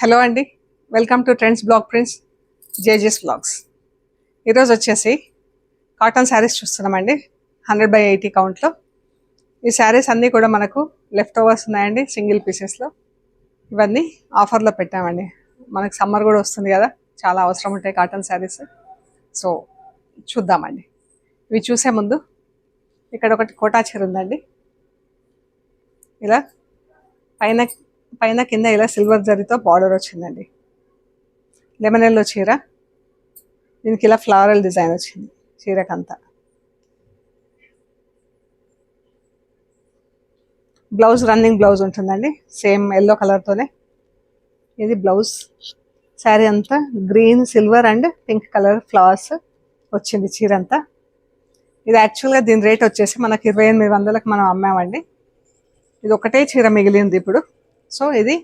Hello అండి, welcome to trends blog prints జేజెస్ blogs. ఈరోజు వచ్చేసి కాటన్ శారీస్ చూస్తున్నామండి. 100/80 కౌంట్లో ఈ శారీస్ అన్నీ కూడా మనకు లెఫ్ట్ ఓవర్స్ ఉన్నాయండి, సింగిల్ పీసెస్లో. ఇవన్నీ ఆఫర్లో పెట్టామండి. మనకు సమ్మర్ కూడా వస్తుంది కదా, చాలా అవసరం ఉంటాయి కాటన్ శారీస్. సో చూద్దామండి. ఇవి చూసే ముందు ఇక్కడ ఒకటి కోటా చీర ఉందండి. ఇలా పైన పైన కింద ఇలా సిల్వర్ జరీతో బార్డర్ వచ్చిందండి. లెమన్ ఎల్లో చీర, దీనికి ఇలా ఫ్లవరల్ డిజైన్ వచ్చింది చీరకంతా. బ్లౌజ్ రన్నింగ్ బ్లౌజ్ ఉంటుందండి, సేమ్ ఎల్లో కలర్తోనే. ఇది బ్లౌజ్. శారీ అంతా green, silver and pink colour flowers వచ్చింది చీర అంతా. ఇది యాక్చువల్గా దీని రేట్ వచ్చేసి మనకి 2800కి మనం అమ్మామండి. ఇది ఒకటే చీర మిగిలింది ఇప్పుడు. సో ఇది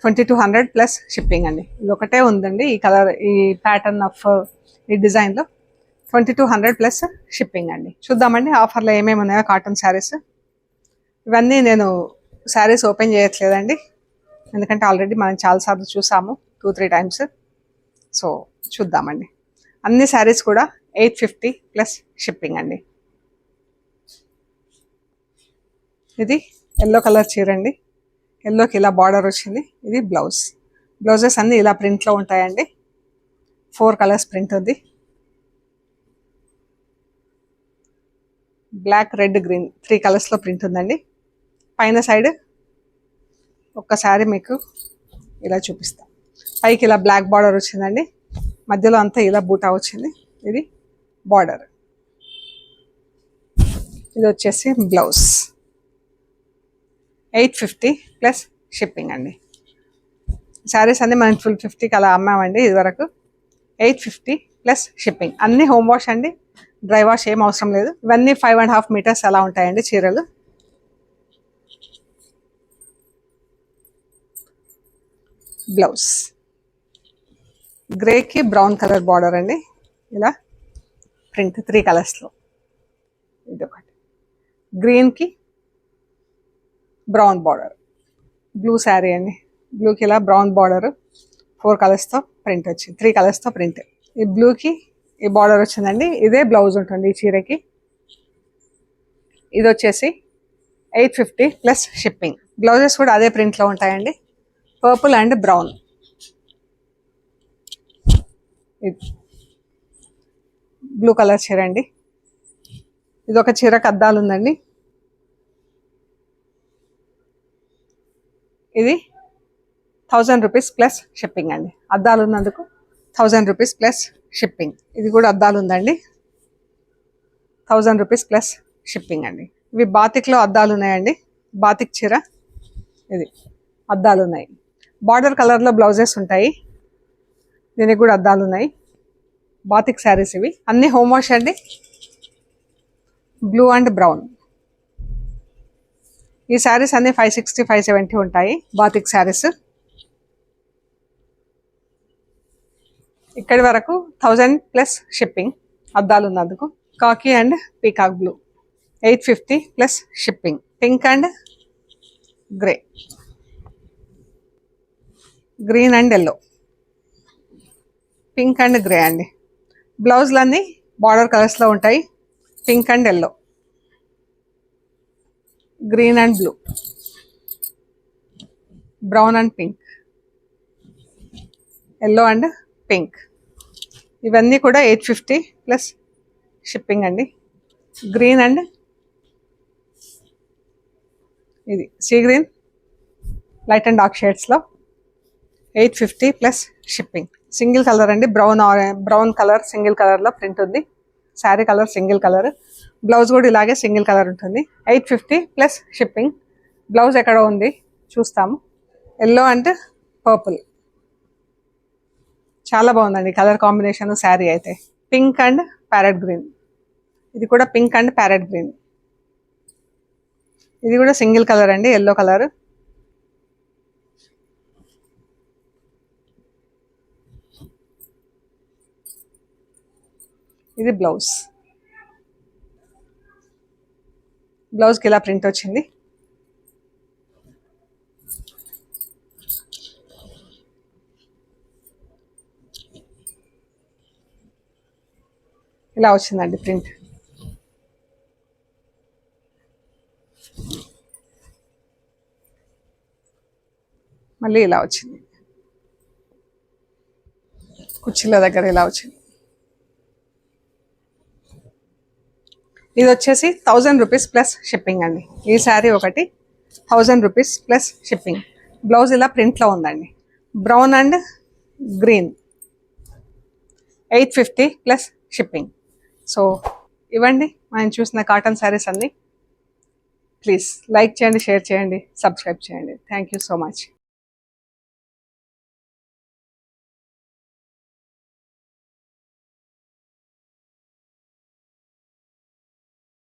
2200 ప్లస్ షిప్పింగ్ అండి. ఇది ఒకటే ఉందండి ఈ కలర్, ఈ ప్యాటర్న్ ఆఫ్ ఈ డిజైన్లో. 2200 ప్లస్ షిప్పింగ్ అండి. చూద్దామండి ఆఫర్లో ఏమేమి ఉన్నాయో కాటన్ శారీస్. ఇవన్నీ నేను శారీస్ ఓపెన్ చేయట్లేదండి, ఎందుకంటే ఆల్రెడీ మనం చాలాసార్లు చూసాము, 2-3 టైమ్స్. సో చూద్దామండి. అన్ని శారీస్ కూడా 850 ప్లస్ షిప్పింగ్ అండి. ఇది ఎల్లో కలర్ చీర అండి. ఎల్లోకి ఇలా బార్డర్ వచ్చింది. ఇది బ్లౌజ్. బ్లౌజెస్ అన్నీ ఇలా ప్రింట్లో ఉంటాయండి. 4 కలర్స్ ప్రింట్ ఉంది. బ్లాక్, రెడ్, గ్రీన్ 3 కలర్స్లో ప్రింట్ ఉందండి. పైన సైడ్ ఒక్కసారి మీకు ఇలా చూపిస్తాం. పైకి ఇలా బ్లాక్ బార్డర్ వచ్చిందండి, మధ్యలో అంతా ఇలా బూటా వచ్చింది. ఇది బార్డర్. ఇది వచ్చేసి బ్లౌజ్. 850 ప్లస్ షిప్పింగ్ అండి. శారీస్ అన్నీ మనం 1250కి అలా అమ్మామండి ఇదివరకు. 850 ప్లస్ షిప్పింగ్. అన్నీ హోమ్ వాష్ అండి, డ్రై వాష్ ఏం అవసరం లేదు. ఇవన్నీ 5.5 మీటర్స్ అలా ఉంటాయండి చీరలు. బ్లౌజ్ గ్రేకి బ్రౌన్ కలర్ బార్డర్ అండి, ఇలా ప్రింట్ 3 కలర్స్లో. ఇది ఒకటి. గ్రీన్కి బ్రౌన్ బార్డర్. బ్లూ శారీ అండి, బ్లూకి ఇలా బ్రౌన్ బార్డర్ 4 కలర్స్తో ప్రింట్ వచ్చింది, 3 కలర్స్తో ప్రింట్. ఈ బ్లూకి ఈ బార్డర్ వచ్చిందండి. ఇదే బ్లౌజ్ ఉంటుంది ఈ చీరకి. ఇది వచ్చేసి 850 ప్లస్ షిప్పింగ్. బ్లౌజెస్ కూడా అదే ప్రింట్లో ఉంటాయండి. Purple and brown. ఇది బ్లూ కలర్ చీర అండి. ఇది ఒక చీరకు అద్దాలు ఉందండి. ఇది 1000 రూపీస్ ప్లస్ షిప్పింగ్ అండి. అద్దాలు ఉన్నందుకు 1000 రూపీస్ ప్లస్ షిప్పింగ్. ఇది కూడా అద్దాలు ఉందండి, 1000 రూపీస్ ప్లస్ షిప్పింగ్ అండి. ఇవి బాతిక్లో అద్దాలు ఉన్నాయండి. బాతిక్ చీర ఇది, అద్దాలు ఉన్నాయి. బార్డర్ కలర్లో బ్లౌజెస్ ఉంటాయి, దీనికి కూడా అద్దాలు ఉన్నాయి. బాతిక్ శారీస్ ఇవి అన్నీ హోమ్ వాష్ అండి. Blue and brown. ఈ శారీస్ అన్నీ 560, 570 ఉంటాయి బాతిక్ శారీస్. ఇక్కడి వరకు 1000 ప్లస్ షిప్పింగ్, అద్దాలు ఉన్నందుకు. Khaki and peacock blue 850 plus shipping. Pink and grey, green and yellow, pink and grey అండి. బ్లౌజ్లన్నీ బార్డర్ కలర్స్లో ఉంటాయి. Pink and yellow, green and blue, brown and pink, yellow and pink. ఇవన్నీ కూడా 850 ప్లస్ షిప్పింగ్ అండి. Green and ఇది sea green, light and dark షేడ్స్లో 850 plus shipping. Single colour అండి, బ్రౌన్ కలర్ సింగిల్ కలర్లో ప్రింట్ ఉంది. Sari colour single colour, blouse కూడా ఇలాగే సింగిల్ కలర్ ఉంటుంది. 850 ప్లస్ షిప్పింగ్. బ్లౌజ్ ఎక్కడ ఉంది చూస్తాము. ఎల్లో అండ్ పర్పుల్, చాలా బాగుందండి కలర్ కాంబినేషన్. శారీ అయితే పింక్ అండ్ ప్యారెట్ గ్రీన్. ఇది కూడా పింక్ అండ్ ప్యారెట్ గ్రీన్. ఇది కూడా సింగిల్ కలర్ అండి, ఎల్లో కలర్. ఇది బ్లౌజ్. బ్లౌజ్కి ఇలా ప్రింట్ వచ్చింది. ఇలా వచ్చిందండి ప్రింట్. మళ్ళీ ఇలా వచ్చింది, కుర్చీల దగ్గర ఇలా వచ్చింది. ఇది వచ్చేసి 1000 రూపీస్ ప్లస్ షిప్పింగ్ అండి. ఈ శారీ ఒకటి 1000 రూపీస్ ప్లస్ షిప్పింగ్. బ్లౌజ్ ఇలా ప్రింట్లో ఉందండి, brown and green, 850 plus shipping. So ఇవ్వండి మనం చూసిన కాటన్ శారీస్ అన్నీ. ప్లీజ్ లైక్ చేయండి, షేర్ చేయండి, సబ్స్క్రైబ్ చేయండి. Thank you so much.